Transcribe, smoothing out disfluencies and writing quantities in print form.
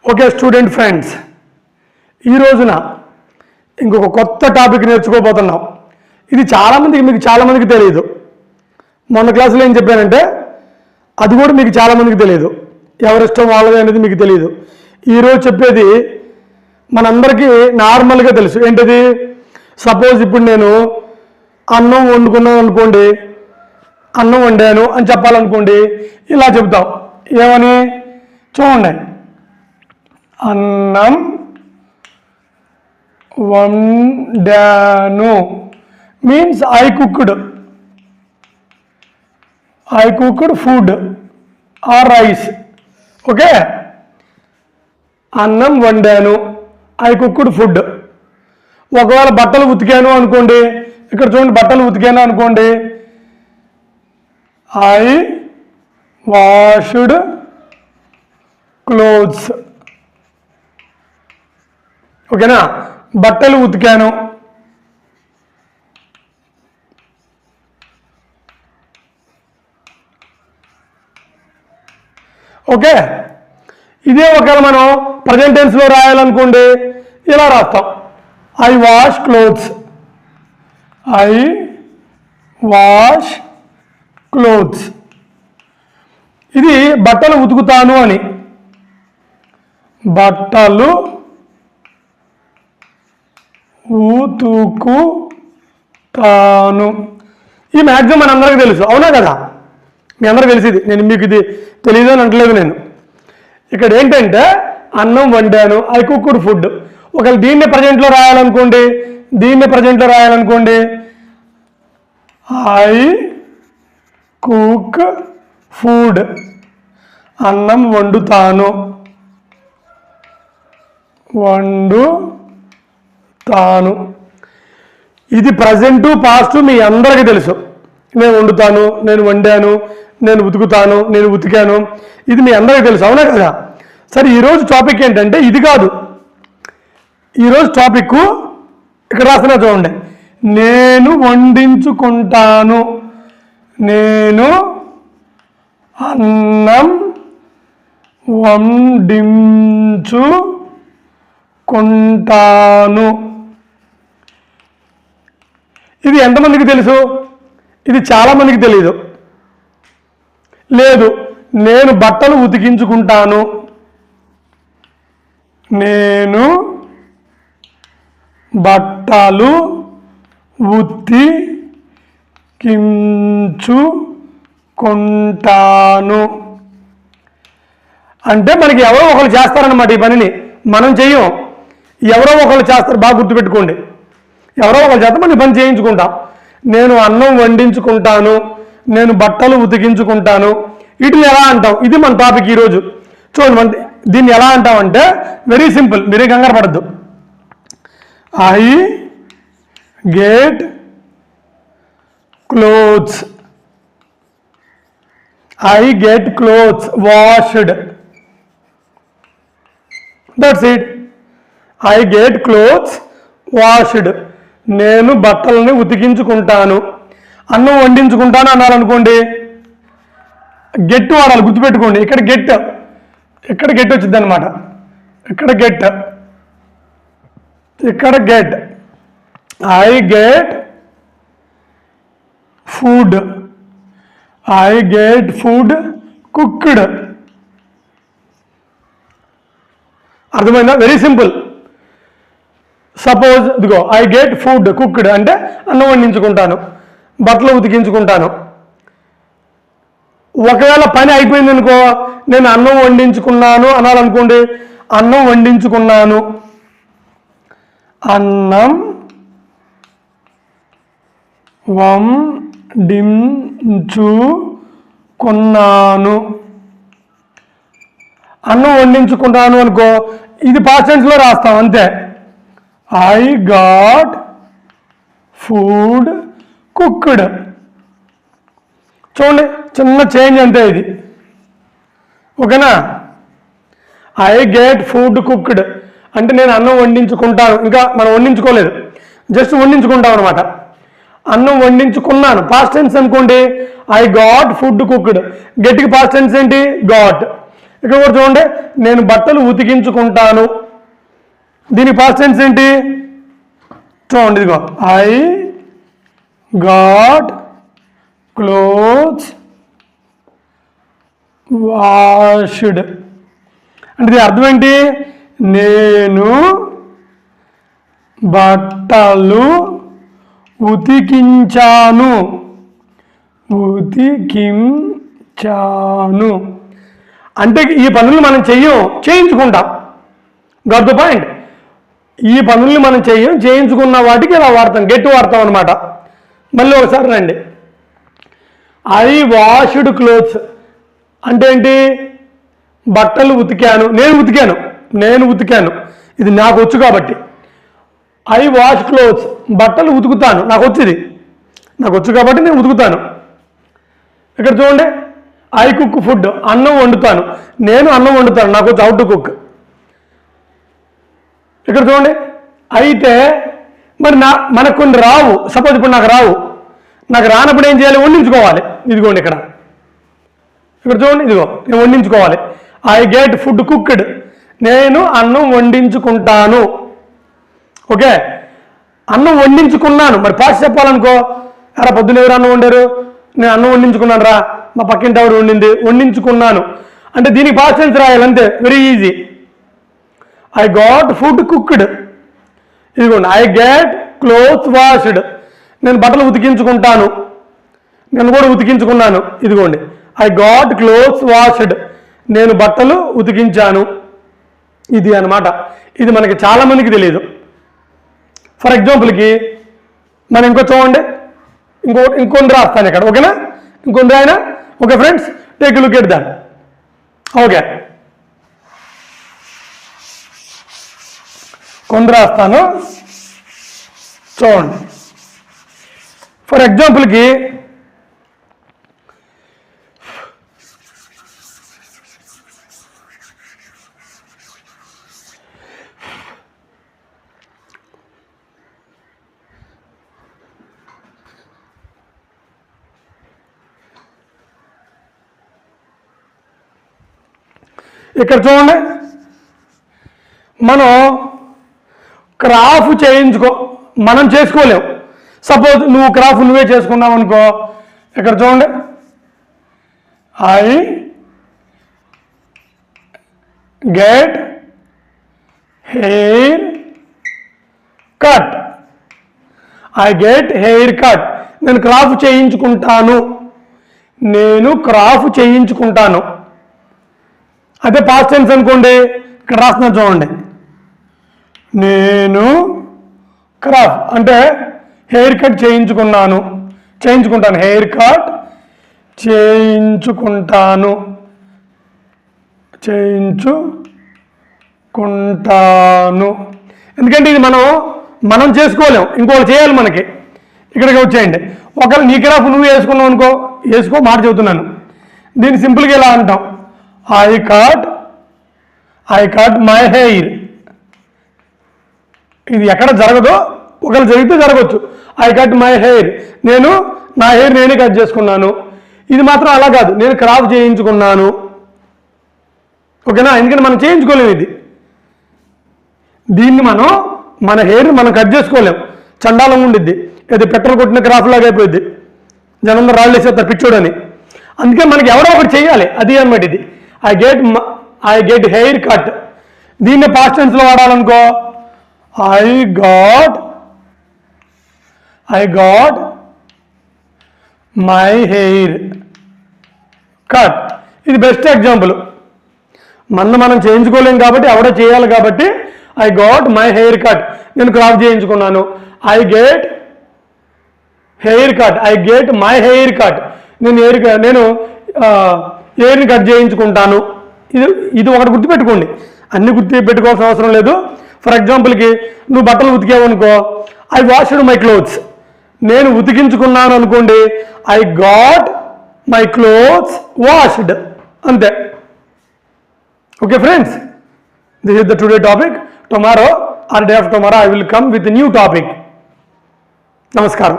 Okay student friends, ఈ రోజున ఇంకొక కొత్త టాపిక్ నేర్చుకోబోతున్నాం. ఇది మీకు చాలామందికి తెలియదు. మొన్న క్లాసులో ఏం చెప్పానంటే అది కూడా మీకు చాలామందికి తెలియదు. ఎవరిష్టం వాళ్ళది అనేది మీకు తెలియదు. ఈరోజు చెప్పేది మనందరికీ నార్మల్గా తెలుసు. ఏంటది? సపోజ్ ఇప్పుడు నేను అన్నం వండుకున్నాను అనుకోండి, అన్నం వండాను అని చెప్పాలనుకోండి, ఇలా చెప్తాం. ఏమని? చూడండి, అన్నం వండాను means I cooked food or rice. Okay, అన్నం వండాను, ఐ కుక్డ్ ఫుడ్. ఒకవేళ బట్టలు ఉతికాను అనుకోండి, ఇక్కడ చూడండి, బట్టలు ఉతికాను అనుకోండి, ఐ వాష్డ్ క్లోత్స్. ఓకేనా? బట్టలు ఉతికాను. ఓకే, ఇదే ఒకవేళ మనం ప్రజెంట్ టెన్స్లో రాయాలనుకోండి, ఇలా రాస్తాం, I wash clothes. I wash clothes. ఇది బట్టలు ఉతుకుతాను అని. బట్టలు ఉతుకుతాను. ఈ మ్యాక్సిమం మన అందరికీ తెలుసు, అవునా కదా? మీ అందరికీ తెలిసింది. నేను మీకు ఇది తెలియదు అని అంటలేదు. నేను ఇక్కడ ఏంటంటే అన్నం వండాను, ఐ కుక్డ్ ఫుడ్. ఒకవేళ దీన్నే ప్రజెంట్లో రాయాలనుకోండి, ఐ కుక్ ఫుడ్. అన్నం వండుతాను. ఇది ప్రజెంటు పాస్ట్ మీ అందరికీ తెలుసు. నేను వండుతాను, నేను వండాను, నేను ఉతుకుతాను, నేను ఉతికాను. ఇది మీ అందరికీ తెలుసు, అవునా కదా? సరే, ఈరోజు టాపిక్ ఏంటంటే ఇది కాదు. ఈరోజు టాపిక్ ఇక్కడ రాస్తున్నా చూడండి, నేను వండించుకుంటాను. నేను అన్నం వండించుకుంటాను. ఇది ఎంతమందికి తెలుసు? ఇది చాలామందికి తెలియదు. లేదు, నేను బట్టలు ఉతికించుకుంటాను. నేను బట్టలు ఉతికించుకుంటాను అంటే మనకి ఎవరో ఒకరు చేస్తారనమాట ఈ పనిని. మనం చెయ్యం, ఎవరో ఒకరు చేస్తారు. బాగా గుర్తుపెట్టుకోండి, ఎవరో ఒకరు చేస్తే మనం ఈ పని చేయించుకుంటాం. నేను అన్నం వండించుకుంటాను, నేను బట్టలు ఉతికించుకుంటాను. వీటిని ఎలా అంటాం? ఇది మన టాపిక్ ఈరోజు. చూడండి, దీన్ని ఎలా అంటామంటే వెరీ సింపుల్, మీరే కంగారు పడద్దు. I get clothes. I get clothes washed. That's it. I get clothes washed. నేను బట్టలని ఉతికించుకుంటాను. అన్నం వండించుకుంటాను అన్నారనుకోండి, గెట్ వాడాలి, గుర్తుపెట్టుకోండి. ఇక్కడ గెట్ వచ్చింది అనమాట. ఇక్కడ get. I get food. I get food cooked. అర్థమైందా? Very simple. సపోజ్ ఇదిగో, ఐ గెట్ ఫుడ్ కుక్డ్ అంటే అన్నం వండించుకుంటాను, బట్టలు ఉతికించుకుంటాను. ఒకవేళ పని అయిపోయింది అనుకో, నేను అన్నం వండించుకున్నాను అనాలనుకోండి, అన్నం వండించుకున్నాను. అన్నం వండించుకున్నాను. అన్నం వండించుకుంటాను అనుకో, ఇది పాస్ట్ టెన్స్లో రాస్తాం అంతే. I got food cooked. చూడండి, చిన్న చేంజ్ అంతే ఇది. ఓకేనా? ఐ గెట్ ఫుడ్ కుక్డ్ అంటే నేను అన్నం వండించుకుంటాను. ఇంకా మనం వండించుకోలేదు, జస్ట్ వండించుకుంటాం అనమాట. అన్నం వండించుకున్నాను పాస్ట్ టెన్స్ అనుకోండి, ఐ గాట్ ఫుడ్ కుక్డ్. గెట్కి పాస్ట్ టెన్స్ ఏంటి? గాట్. ఇక్కడ కూడా చూడండి, నేను బట్టలు ఉతికించుకుంటాను. దీని పాస్ట్ టెన్స్ ఏంటి? చూడండి, ఇదిగో ఐ గాట్ క్లోత్స్ వాష్డ్. అంటే దీని అర్థం ఏంటి? నేను బట్టలు ఉతికించాను. అంటే ఈ పనులు మనం చేయించుకుంటాం. Got the point. ఈ పనుల్ని మనం చేయించుకున్న వాటికి ఇలా వాడతాం, గెట్ వాడతాం అనమాట. మళ్ళీ ఒకసారి రండి. ఐ వాష్డ్ క్లోత్స్ అంటే ఏంటి? బట్టలు ఉతికాను, నేను ఉతికాను. ఇది నాకు వచ్చు కాబట్టి. ఐ వాష్ క్లోత్స్, బట్టలు ఉతుకుతాను, నాకు వచ్చు కాబట్టి నేను ఉతుకుతాను. ఇక్కడ చూడండి, ఐ కుక్ ఫుడ్, అన్నం వండుతాను, నేను అన్నం వండుతాను, నాకు వచ్చు హౌ టు కుక్. ఇక్కడ చూడండి, అయితే మరి మనకు కొన్ని రావు. సపోజ్ ఇప్పుడు నాకు రానప్పుడు ఏం చేయాలి? వండించుకోవాలి. ఇదిగోండి ఇక్కడ చూడండి, ఇదిగో నేను వండించుకోవాలి. ఐ గెట్ ఫుడ్ కుక్డ్, నేను అన్నం వండించుకుంటాను. ఓకే, అన్నం వండించుకున్నాను. మరి పాస్ట్ చెప్పాలనుకో, అరా పొద్దున ఎవరు అన్నం వండారు? నేను అన్నం వండించుకున్నాను రా, మా పక్కింటి ఎవరు వండించుకున్నాను. అంటే దీనికి పాస్ట్ టెన్స్ రాయాలి, అంతే, very easy. I got food cooked, ఇదిగోండి ఐ గెట్ క్లోత్స్ వాష్డ్, నేను బట్టలు ఉతికించుకుంటాను, నేను కూడా ఉతికించుకున్నాను. ఇదిగోండి ఐ గాట్ క్లోత్స్ వాష్డ్, నేను బట్టలు ఉతికించాను. ఇది అన్నమాట. ఇది మనకి చాలామందికి తెలియదు. ఫర్ ఎగ్జాంపుల్కి మనం చూడండి, ఇంకొంది రాస్తాను ఇక్కడ. ఓకేనా? ఇంకొంది ఆయన. Okay friends, take look at that. Okay, కొంత రాస్తాను, చూడండి. ఫర్ ఎగ్జాంపుల్కి ఇక్కడ చూడండి, మనం క్రాఫ్ మనం చేసుకోలేం. సపోజ్ నువ్వు క్రాఫ్ నువ్వే చేసుకున్నావు అనుకో, ఇక్కడ చూడండి, ఐ గెట్ హెయిర్ కట్. నేను క్రాఫ్ చేయించుకుంటాను. అదే పాస్ట్ టెన్స్ అనుకోండి, ఇక్కడ రాస్తున్నా చూడండి, నేను క్రాఫ్ అంటే హెయిర్ కట్ చేయించుకుంటాను. హెయిర్ కట్ చేయించుకుంటాను. ఎందుకంటే ఇది మనం చేసుకోలేం, ఇంకోటి చేయాలి మనకి. ఇక్కడికి వచ్చేయండి. ఒకవేళ నీ క్రాఫ్ నువ్వు వేసుకున్నావు అనుకో, మాట చెబుతున్నాను. దీన్ని సింపుల్గా ఎలా అంటాం? I cut my hair. ఇది ఎక్కడ జరగదో, ఒకవేళ జరిగితే జరగవచ్చు. ఐ కట్ మై హెయిర్, నా హెయిర్ నేనే కట్ చేసుకున్నాను. ఇది మాత్రం అలా కాదు, నేను క్రాఫ్ చేయించుకున్నాను. ఓకేనా? ఎందుకంటే మనం చేయించుకోలేము దీన్ని మన హెయిర్ మనం కట్ చేసుకోలేం, చండాలంగా ఉండిద్ది. ఇది పెట్రోల్ కొట్టిన క్రాఫ్ లాగా అయిపోయింది, జనంలో రాళ్ళు వేసేస్తారు పిచ్చోడని. అందుకే మనకి ఎవరో ఒకటి చేయాలి, అది అన్నమాట. ఇది ఐ గెట్ హెయిర్ కట్. దీన్ని పాస్ట్ టెన్స్లో వాడాలనుకో, I got my hair cut. ఇది బెస్ట్ ఎగ్జాంపుల్. మనం చేయించుకోలేం కాబట్టి ఎవడో చేయాలి కాబట్టి I got my hair cut, నేను క్రాఫ్ చేయించుకున్నాను. I get my hair cut, నేను హెయిర్ని కట్ చేయించుకుంటాను. ఇది ఒకటి గుర్తుపెట్టుకోండి, అన్ని గుర్తుపెట్టుకోవాల్సిన అవసరం లేదు. ఫర్ ఎగ్జాంపుల్కి నువ్వు బట్టలు ఉతికావు అనుకో, ఐ వాష్డ్ మై క్లోత్స్, నేను ఉతికించుకున్నాను అనుకోండి, I got my clothes washed, అంతే. Okay friends, this is the today topic. Tomorrow or day ఆఫ్ tomorrow I will come with new topic. నమస్కారం.